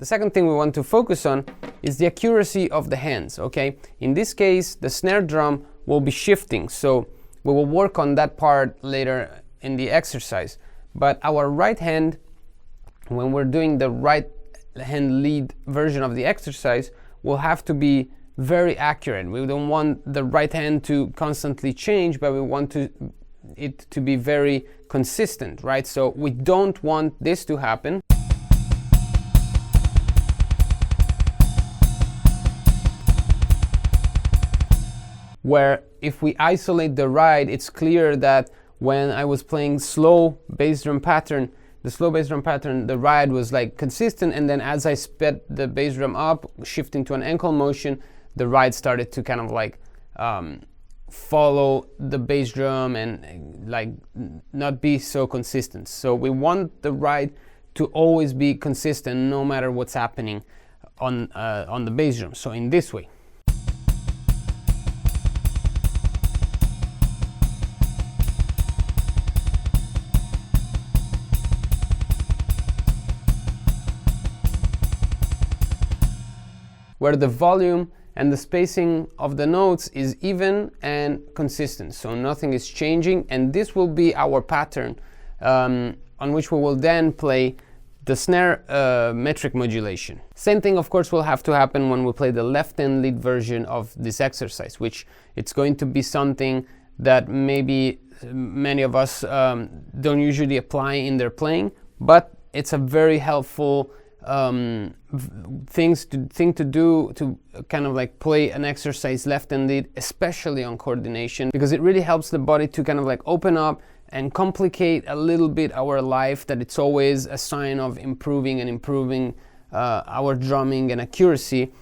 second thing we want to focus on is the accuracy of the hands, okay? In this case, the snare drum will be shifting, so we will work on that part later in the exercise. But our right hand, when we're doing the right hand lead version of the exercise, will have to be very accurate. We don't want the right hand to constantly change, but we want it to be very consistent, right? So we don't want this to happen. Where if we isolate the ride, it's clear that when I was playing slow bass drum pattern, the ride was like consistent, and then as I sped the bass drum up, shifting to an ankle motion, the ride started to kind of like follow the bass drum and like not be so consistent. So we want the ride to always be consistent no matter what's happening on the bass drum. So in this way. Where the volume and the spacing of the notes is even and consistent, so nothing is changing, and this will be our pattern on which we will then play the snare metric modulation. Same thing, of course, will have to happen when we play the left hand lead version of this exercise, which it's going to be something that maybe many of us don't usually apply in their playing, but it's a very helpful thing to do to kind of like play an exercise left hand lead, especially on coordination, because it really helps the body to kind of like open up and complicate a little bit our life, that it's always a sign of improving our drumming and accuracy,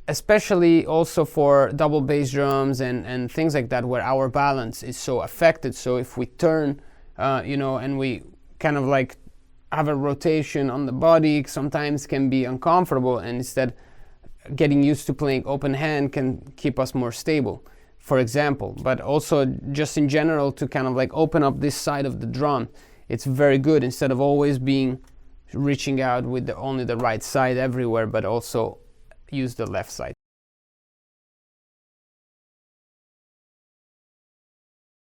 especially also for double bass drums and things like that, where our balance is so affected. So if we turn and we kind of like have a rotation on the body, sometimes can be uncomfortable, and instead getting used to playing open hand can keep us more stable, for example. But also just in general, to kind of like open up this side of the drum, it's very good, instead of always reaching out with only the right side everywhere, but also use the left side.